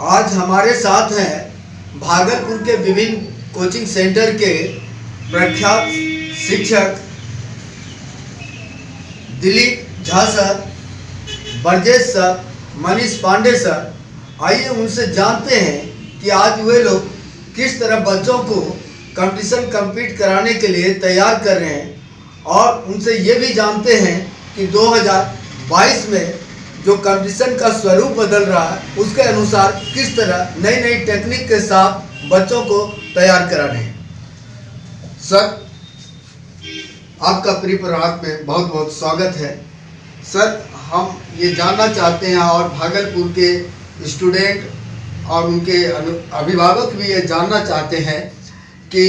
आज हमारे साथ हैं भागलपुर के विभिन्न कोचिंग सेंटर के प्रख्यात शिक्षक Dilip Jha sir, Brajesh sir, Manish Pandey sir. आइए उनसे जानते हैं कि आज वे लोग किस तरह बच्चों को कंपटीशन कम्पीट कराने के लिए तैयार कर रहे हैं, और उनसे ये भी जानते हैं कि 2022 में जो कंपटीशन का स्वरूप बदल रहा है उसके अनुसार किस तरह नई नई टेक्निक के साथ बच्चों को तैयार करा रहे हैं। सर, आपका परिप्रभात में बहुत बहुत स्वागत है। सर, हम ये जानना चाहते हैं और भागलपुर के स्टूडेंट और उनके अभिभावक भी ये जानना चाहते हैं कि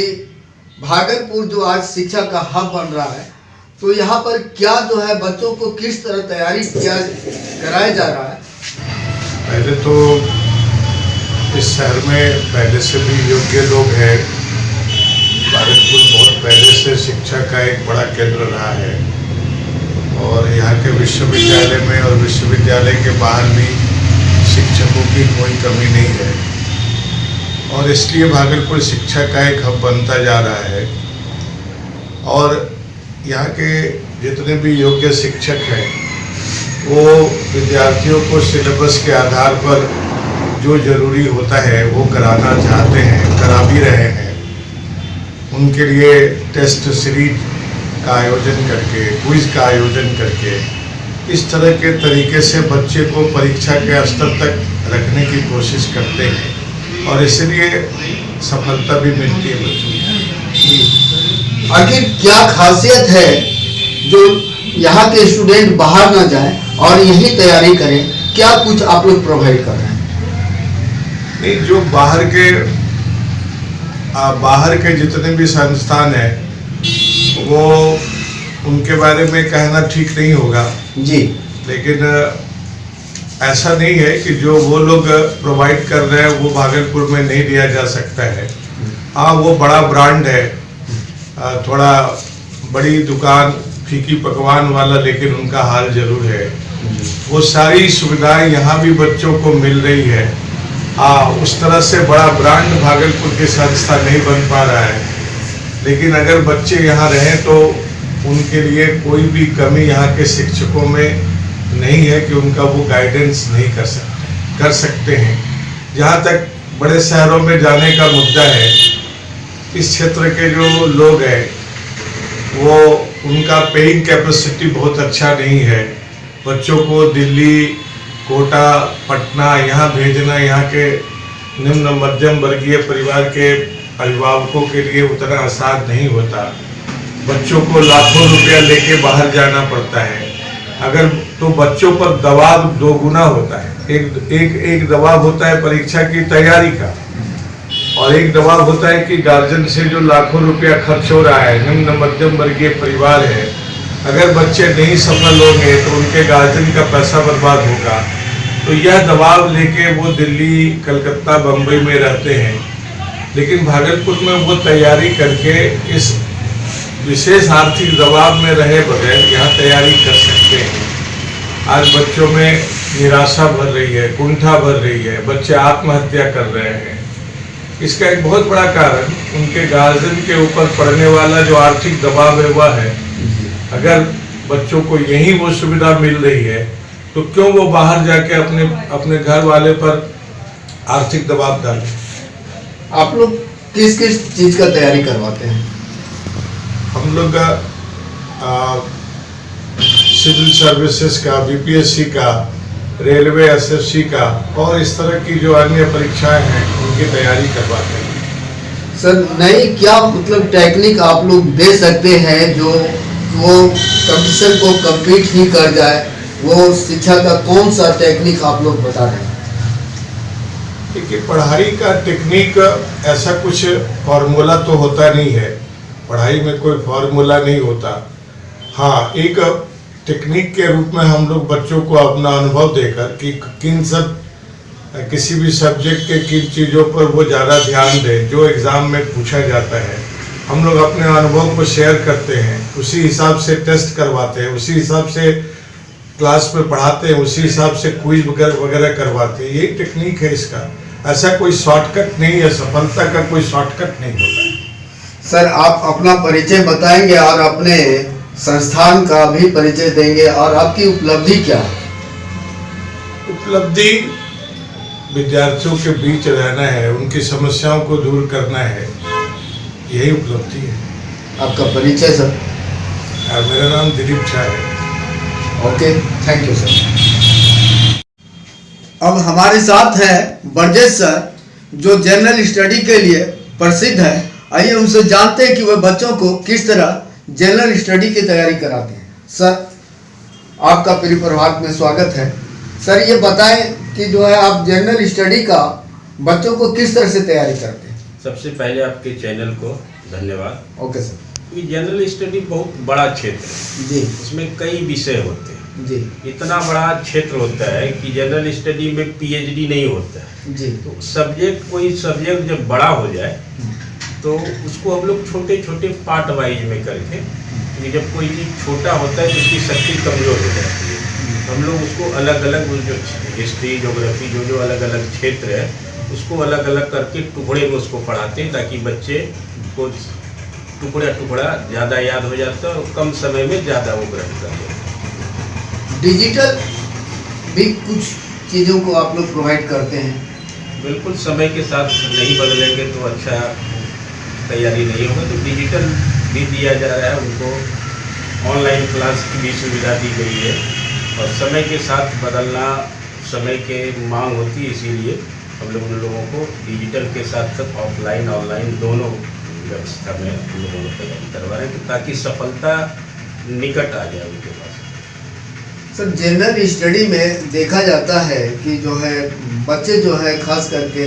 भागलपुर जो आज शिक्षा का हब बन रहा है, तो यहाँ पर क्या जो है बच्चों को किस तरह तैयारी कराया जा रहा है। पहले तो इस शहर में पहले से भी योग्य लोग हैं। भागलपुर बहुत पहले से शिक्षा का एक बड़ा केंद्र रहा है और यहाँ के विश्वविद्यालय में और विश्वविद्यालय के बाहर भी शिक्षकों की कोई कमी नहीं है, और इसलिए भागलपुर शिक्षा का एक हब बनता जा रहा है। और यहाँ के जितने भी योग्य शिक्षक हैं वो विद्यार्थियों को सिलेबस के आधार पर जो ज़रूरी होता है वो कराना चाहते हैं, करा भी रहे हैं। उनके लिए टेस्ट सीरीज का आयोजन करके, क्विज का आयोजन करके, इस तरह के तरीके से बच्चे को परीक्षा के स्तर तक रखने की कोशिश करते हैं और इसलिए सफलता भी मिलती है बच्चों। आखिर क्या खासियत है जो यहाँ के स्टूडेंट बाहर ना जाएं और यही तैयारी करें? क्या कुछ आप लोग प्रोवाइड कर रहे हैं? नहीं, जो बाहर के जितने भी संस्थान हैं वो उनके बारे में कहना ठीक नहीं होगा जी, लेकिन ऐसा नहीं है कि जो वो लोग प्रोवाइड कर रहे हैं वो भागलपुर में नहीं दिया जा सकता है। हाँ, वो बड़ा ब्रांड है, थोड़ा बड़ी दुकान, फीकी पकवान वाला, लेकिन उनका हाल जरूर है। वो सारी सुविधाएं यहाँ भी बच्चों को मिल रही है। उस तरह से बड़ा ब्रांड भागलपुर के संस्था नहीं बन पा रहा है, लेकिन अगर बच्चे यहाँ रहें तो उनके लिए कोई भी कमी यहाँ के शिक्षकों में नहीं है कि उनका वो गाइडेंस नहीं कर सकते हैं। जहाँ तक बड़े शहरों में जाने का मुद्दा है, इस क्षेत्र के जो लोग हैं वो उनका पेइंग कैपेसिटी बहुत अच्छा नहीं है। बच्चों को दिल्ली, कोटा, पटना यहाँ भेजना यहाँ के निम्न मध्यम वर्गीय परिवार के अभिभावकों के लिए उतना आसान नहीं होता। बच्चों को लाखों रुपया लेके बाहर जाना पड़ता है। अगर तो बच्चों पर दबाव दोगुना होता है। एक दबाव होता है परीक्षा की तैयारी का, और एक दबाव होता है कि गार्जियन से जो लाखों रुपया खर्च हो रहा है, निम्न मध्यम वर्गीय परिवार है, अगर बच्चे नहीं सफल होंगे तो उनके गार्जियन का पैसा बर्बाद होगा। तो यह दबाव लेके वो दिल्ली, कलकत्ता, बम्बई में रहते हैं, लेकिन भागलपुर में वो तैयारी करके इस विशेष आर्थिक दबाव में रहे बगैर यहाँ तैयारी कर सकते हैं। आज बच्चों में निराशा भर रही है, कुंठा भर रही है, बच्चे आत्महत्या कर रहे हैं। इसका एक बहुत बड़ा कारण उनके गार्जियन के ऊपर पड़ने वाला जो आर्थिक दबाव है वह है। अगर बच्चों को यही वो सुविधा मिल रही है तो क्यों वो बाहर जाके अपने घर वाले पर आर्थिक दबाव डालें। आप लोग किस किस चीज का तैयारी करवाते हैं? हम लोग सिविल सर्विसेज का, बीपीएससी का, रेलवे, एसएससी का और इस तरह की जो अन्य परीक्षाएं हैं उनकी तैयारी करवाते हैं। सर, नई क्या मतलब टेक्निक आप लोग दे सकते हैं जो वो कंपटीशन को कम्पीट ही कर जाए? वो शिक्षा का कौन सा टेक्निक आप लोग बता रहे हैं? देखिए, पढ़ाई का टेक्निक ऐसा कुछ फॉर्मूला तो होता नहीं है। पढ़ाई में कोई फॉर्मूला नहीं होता। हाँ, एक टेक्निक के रूप में हम लोग बच्चों को अपना अनुभव देकर कि किसी भी सब्जेक्ट के किन चीज़ों पर वो ज़्यादा ध्यान दें जो एग्ज़ाम में पूछा जाता है, हम लोग अपने अनुभव को शेयर करते हैं, उसी हिसाब से टेस्ट करवाते हैं, उसी हिसाब से क्लास में पढ़ाते हैं उसी हिसाब से क्विज वगैरह करवाते हैं। यही टेक्निक है इसका। ऐसा कोई शॉर्टकट नहीं है, सफलता का कोई शॉर्टकट नहीं होता है। सर आप अपना परिचय बताएंगे और अपने संस्थान का भी परिचय देंगे और आपकी उपलब्धि क्या है? उपलब्धि विद्यार्थियों के बीच रहना है, उनकी समस्याओं को दूर करना है, यही उपलब्धि है। आपका परिचय सर? मेरा नाम दिलीप झा है। Okay, thank you sir. अब हमारे साथ है बरजेश सर, जो जनरल स्टडी के लिए प्रसिद्ध है। आइए उनसे जानते हैं कि वह बच्चों को किस तरह जनरल स्टडी की तैयारी कराते हैं। सर आपका परिप्रभात में स्वागत है। सर ये बताएं कि जो है आप जनरल स्टडी का बच्चों को किस तरह से तैयारी करते हैं? सबसे पहले आपके चैनल को धन्यवाद। Okay sir. ये जनरल स्टडी बहुत बड़ा क्षेत्र है जी। उसमें कई विषय होते हैं जी। इतना बड़ा क्षेत्र होता है कि जनरल स्टडी में पीएचडी नहीं होता है। जी। तो कोई सब्जेक्ट जब बड़ा हो जाए तो उसको हम लोग छोटे छोटे पार्ट वाइज में करके, क्योंकि जब कोई चीज़ छोटा होता है तो उसकी शक्ति कमज़ोर हो जाती है। हम लोग उसको अलग अलग जो हिस्ट्री ज्योग्राफी जो अलग अलग क्षेत्र है उसको अलग अलग करके टुकड़े में उसको पढ़ाते हैं, ताकि बच्चे को टुकड़ा ज़्यादा याद हो जाता है और कम समय में ज़्यादा वो ग्रहण करते हैं। डिजिटल भी कुछ चीज़ों को आप लोग प्रोवाइड करते हैं? बिल्कुल, समय के साथ नहीं बदलेंगे तो अच्छा तैयारी नहीं होगा। तो डिजिटल भी दिया जा रहा है, उनको ऑनलाइन क्लास की भी सुविधा दी गई है और समय के साथ बदलना समय के मांग होती है, इसीलिए हम लोग उन लोगों को डिजिटल के साथ साथ ऑफलाइन ऑनलाइन दोनों व्यवस्था में हम लोगों को तैयारी करवा रहे हैं ताकि सफलता निकट आ जाए उनके पास। सर जनरल स्टडी में देखा जाता है कि जो है बच्चे जो है खास करके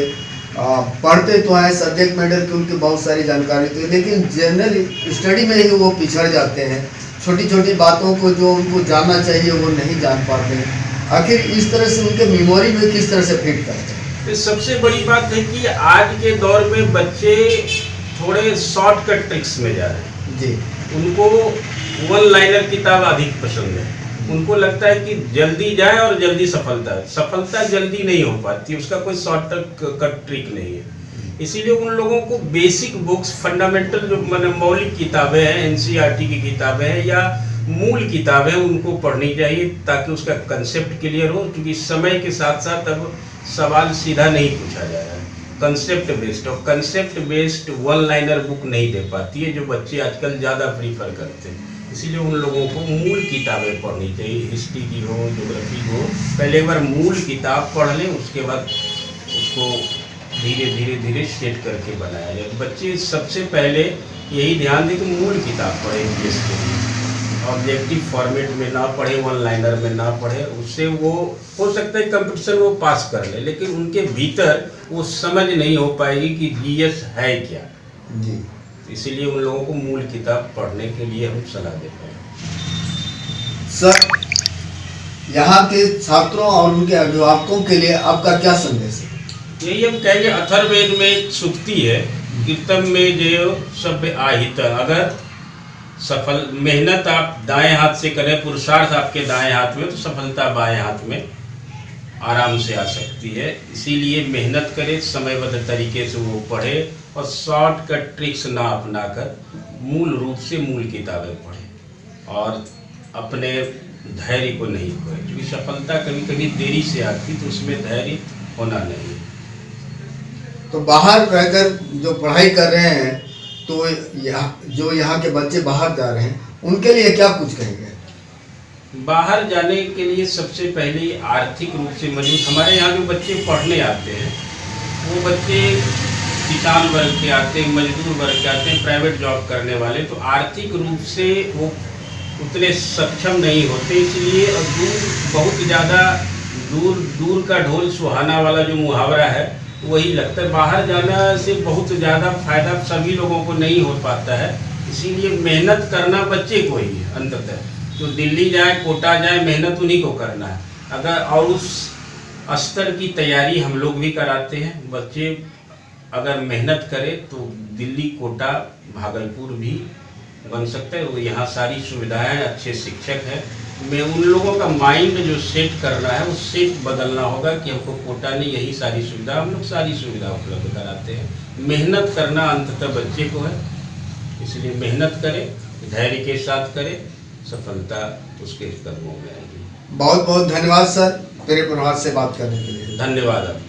पढ़ते तो हैं, सब्जेक्ट मैटर की उनकी बहुत सारी जानकारी होती है, लेकिन जनरल स्टडी में ही वो पिछड़ जाते हैं। छोटी छोटी बातों को जो उनको जानना चाहिए वो नहीं जान पाते हैं। आखिर इस तरह से उनके मेमोरी में किस तरह से फिट करते हैं? सबसे बड़ी बात है कि आज के दौर में बच्चे थोड़े शॉर्टकट ट्रिक्स में जा रहे हैं। जी। उनको वन लाइनर किताब अधिक पसंद है। उनको लगता है कि जल्दी जाए और जल्दी सफलता जल्दी नहीं हो पाती, उसका कोई शॉर्टकट ट्रिक नहीं है। इसीलिए उन लोगों को बेसिक बुक्स, फंडामेंटल जो माने मौलिक किताबें हैं, एनसीईआरटी की किताबें हैं या मूल किताबें, उनको पढ़नी चाहिए ताकि उसका कंसेप्ट क्लियर हो। क्योंकि समय के साथ साथ अब सवाल सीधा नहीं पूछा जा रहा है, कंसेप्ट बेस्ड, और concept based one liner book नहीं दे पाती है, जो बच्चे आजकल ज़्यादा प्रीफर करते हैं। इसीलिए उन लोगों को मूल किताबें पढ़नी चाहिए, हिस्ट्री की हो, ज्योग्राफी हो। पहले एक बार मूल किताब पढ़ लें, उसके बाद उसको धीरे धीरे सेट करके बनाया जाए। बच्चे सबसे पहले यही ध्यान दें कि मूल किताब पढ़ें, ऑब्जेक्टिव फॉर्मेट में ना पढ़े, वन लाइनर में ना पढ़े। उससे वो हो सकता है कंपटीशन वो पास कर ले, लेकिन उनके भीतर वो समझ नहीं हो पाएगी कि जीएस है क्या। जी। इसीलिए उन लोगों को मूल किताब पढ़ने के लिए हम सलाह देते हैं। सर यहाँ के छात्रों और उनके अभिभावकों के लिए आपका क्या संदेश है? यही हम कहेंगे, अथर्ववेद में एक सूक्ति है, कीर्तन में जयो सभ्य आहित। अगर सफल मेहनत आप दाएं हाथ से करें, पुरुषार्थ आपके दाएं हाथ में, तो सफलता बाएं हाथ में आराम से आ सकती है। इसीलिए मेहनत करें, समयबद्ध तरीके से वो पढ़े और शॉर्टकट ट्रिक्स ना अपनाकर मूल रूप से मूल किताबें पढ़ें और अपने धैर्य को नहीं खोएं। क्योंकि सफलता कभी कभी देरी से आती, तो उसमें धैर्य होना नहीं। तो बाहर रहकर जो पढ़ाई कर रहे हैं, तो यहाँ के बच्चे बाहर जा रहे हैं, उनके लिए क्या कुछ कहेंगे? बाहर जाने के लिए सबसे पहले आर्थिक रूप से मजबूत, हमारे यहाँ जो बच्चे पढ़ने आते हैं वो बच्चे किसान वर्ग के आते हैं, मजदूर वर्ग के आते हैं, प्राइवेट जॉब करने वाले, तो आर्थिक रूप से वो उतने सक्षम नहीं होते। इसलिए बहुत ज़्यादा दूर का ढोल सुहाना वाला जो मुहावरा है वही लगता है। बाहर जाना से बहुत ज़्यादा फायदा सभी लोगों को नहीं हो पाता है। इसीलिए मेहनत करना बच्चे को ही है अंततः। जो दिल्ली जाए, कोटा जाए, मेहनत उन्हीं को करना है। अगर और उस स्तर की तैयारी हम लोग भी कराते हैं। बच्चे अगर मेहनत करें तो दिल्ली, कोटा, भागलपुर भी बन सकता है। वो यहाँ सारी सुविधाएं, अच्छे शिक्षक हैं। मैं उन लोगों का माइंड जो सेट करना है, वो सेट बदलना होगा कि हमको कोटा ने यही सारी सुविधा, हम लोग सारी सुविधा उपलब्ध कराते हैं। मेहनत करना अंततः बच्चे को है, इसलिए मेहनत करें, धैर्य के साथ करें, सफलता उसके कदमों में आएगी। बहुत बहुत धन्यवाद सर मेरे प्रभात से बात करने के लिए। धन्यवाद आप।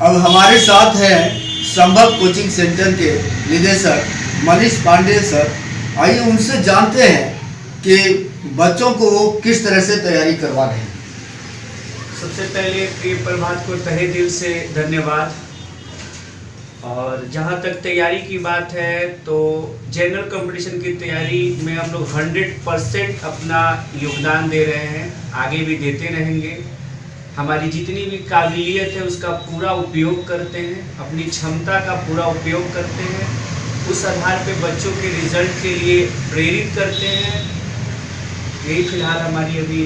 अब हमारे साथ हैं संभव कोचिंग सेंटर के निदेशक मनीष पांडे सर। आइए उनसे जानते हैं कि बच्चों को वो किस तरह से तैयारी करवा रहे हैं। सबसे पहले प्रिय प्रभात को तहे दिल से धन्यवाद। और जहाँ तक तैयारी की बात है तो जनरल कंपटीशन की तैयारी में हम लोग 100% अपना योगदान दे रहे हैं, आगे भी देते रहेंगे। हमारी जितनी भी काबिलियत है उसका पूरा उपयोग करते हैं, अपनी क्षमता का पूरा उपयोग करते हैं, उस आधार पे बच्चों के रिजल्ट के लिए प्रेरित करते हैं। यही फिलहाल हमारी अभी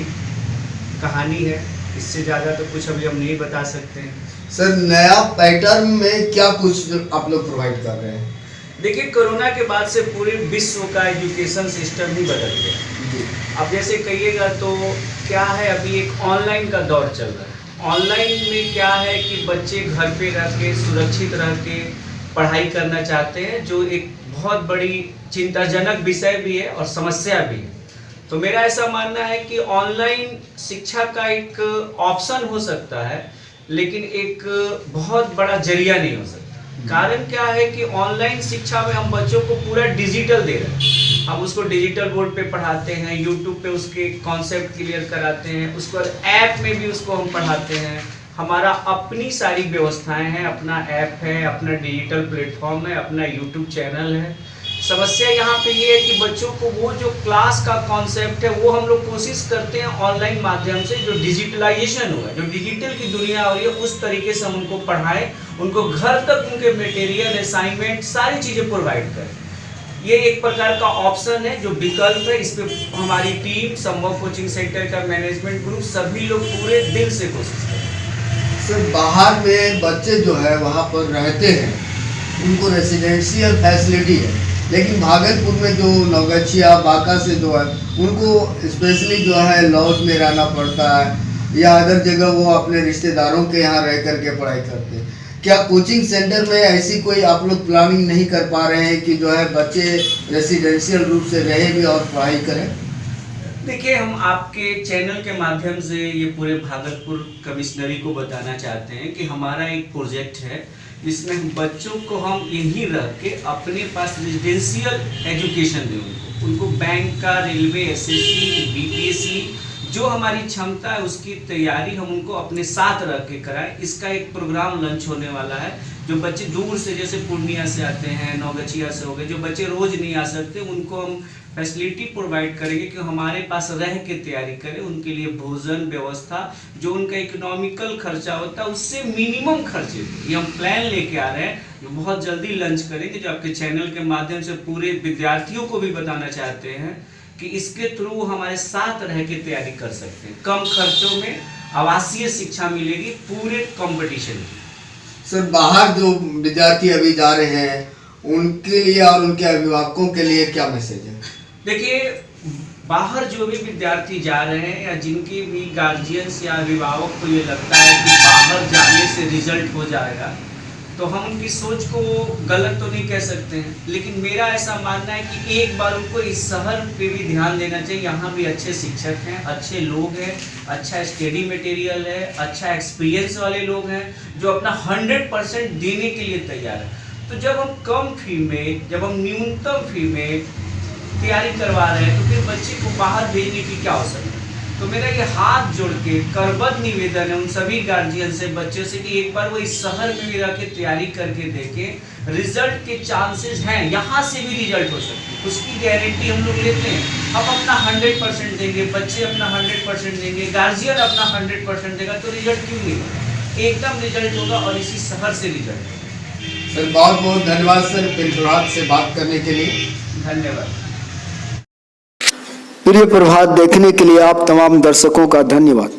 कहानी है, इससे ज़्यादा तो कुछ अभी हम नहीं बता सकते हैं। सर नया पैटर्न में क्या कुछ आप लोग प्रोवाइड कर रहे हैं? देखिए, कोरोना के बाद से पूरे विश्व का एजुकेशन सिस्टम ही बदल गया। अब जैसे कहिएगा तो क्या है, अभी एक ऑनलाइन का दौर चल रहा है। ऑनलाइन में क्या है कि बच्चे घर पे रह के सुरक्षित रह के पढ़ाई करना चाहते हैं, जो एक बहुत बड़ी चिंताजनक विषय भी है और समस्या भी है। तो मेरा ऐसा मानना है कि ऑनलाइन शिक्षा का एक ऑप्शन हो सकता है, लेकिन एक बहुत बड़ा जरिया नहीं हो सकता। कारण क्या है कि ऑनलाइन शिक्षा में हम बच्चों को पूरा डिजिटल दे रहे हैं। हम उसको डिजिटल बोर्ड पे पढ़ाते हैं, यूट्यूब पे उसके कॉन्सेप्ट क्लियर कराते हैं, उसको ऐप में भी उसको हम पढ़ाते हैं। हमारा अपनी सारी व्यवस्थाएं हैं, अपना ऐप है, अपना डिजिटल प्लेटफॉर्म है, अपना यूट्यूब चैनल है। समस्या यहाँ पे ये है कि बच्चों को वो जो क्लास का कॉन्सेप्ट है वो हम लोग कोशिश करते हैं ऑनलाइन माध्यम से, जो डिजिटलाइजेशन हुआ है, जो डिजिटल की दुनिया हो रही है, उस तरीके से हम उनको पढ़ाएं, उनको घर तक उनके मटेरियल, असाइनमेंट, सारी चीज़ें प्रोवाइड करें। ये एक प्रकार का ऑप्शन है, जो विकल्प है। इस पे हमारी टीम, संभव कोचिंग सेंटर का मैनेजमेंट ग्रुप, सभी लोग पूरे दिल से कोशिश करें। सर बाहर में बच्चे जो है वहाँ पर रहते हैं, उनको रेसिडेंशियल फैसिलिटी है, लेकिन भागलपुर में जो नवगछिया, बांका से जो है उनको स्पेशली जो है लॉज में रहना पड़ता है, या अदर जगह वो अपने रिश्तेदारों के यहाँ रह करके पढ़ाई करते हैं। क्या कोचिंग सेंटर में ऐसी कोई आप लोग प्लानिंग नहीं कर पा रहे हैं कि जो है बच्चे रेसिडेंशियल रूप से रहे भी और पढ़ाई करें? देखिए, हम आपके चैनल के माध्यम से ये पूरे भागलपुर कमिश्नरी को बताना चाहते हैं कि हमारा एक प्रोजेक्ट है जिसमें हम बच्चों को हम यहीं रह के अपने पास रेजिडेंशियल एजुकेशन दें। उनको बैंक का, रेलवे, एसएससी, बीपीएससी, जो हमारी क्षमता है उसकी तैयारी हम उनको अपने साथ रख के कराएं। इसका एक प्रोग्राम लॉन्च होने वाला है। जो बच्चे दूर से, जैसे पूर्णिया से आते हैं, नवगछिया से हो गए, जो बच्चे रोज नहीं आ सकते, उनको हम फैसिलिटी प्रोवाइड करेंगे कि हमारे पास रह के तैयारी करें। उनके लिए भोजन व्यवस्था, जो उनका इकोनॉमिकल खर्चा होता है, उससे मिनिमम खर्चे पे ये हम प्लान लेके आ रहे हैं, जो बहुत जल्दी लॉन्च करेंगे, जो आपके चैनल के माध्यम से पूरे विद्यार्थियों को भी बताना चाहते हैं कि इसके थ्रू हमारे साथ रह के तैयारी कर सकते हैं। कम खर्चों में आवासीय शिक्षा मिलेगी पूरे कंपटीशन की। सर बाहर जो विद्यार्थी अभी जा रहे हैं उनके लिए और उनके अभिभावकों के लिए क्या मैसेज है? देखिए, बाहर जो भी विद्यार्थी जा रहे हैं या जिनके भी गार्जियंस या अभिभावक को ये लगता है कि बाहर जाने से रिजल्ट हो जाएगा, तो हम उनकी सोच को गलत तो नहीं कह सकते हैं, लेकिन मेरा ऐसा मानना है कि एक बार उनको इस शहर पे भी ध्यान देना चाहिए। यहाँ भी अच्छे शिक्षक हैं, अच्छे लोग हैं, अच्छा स्टडी मटेरियल है, अच्छा एक्सपीरियंस वाले लोग हैं, जो अपना 100% देने के लिए तैयार है। तो जब हम कम फी में, जब हम न्यूनतम फी में तैयारी करवा रहे हैं, तो फिर बच्चे को बाहर भेजने की क्या आवश्यकता है? तो मेरा ये हाथ जोड़ के करबद्ध निवेदन है उन सभी गार्जियन से, बच्चों से, कि एक बार वो इस शहर में भी रह के तैयारी करके देखें। रिजल्ट के चांसेस हैं, यहाँ से भी रिजल्ट हो सकते हैं, उसकी गारंटी हम लोग लेते हैं। हम अपना 100% देंगे, बच्चे अपना 100% देंगे, गार्जियन अपना 100% देगा, तो रिजल्ट क्यों नहीं होगा? एकदम रिजल्ट होगा, और इसी शहर से रिजल्ट होगा। सर बहुत बहुत धन्यवाद सर प्रभात से बात करने के लिए। धन्यवाद। प्रिय प्रभात देखने के लिए आप तमाम दर्शकों का धन्यवाद।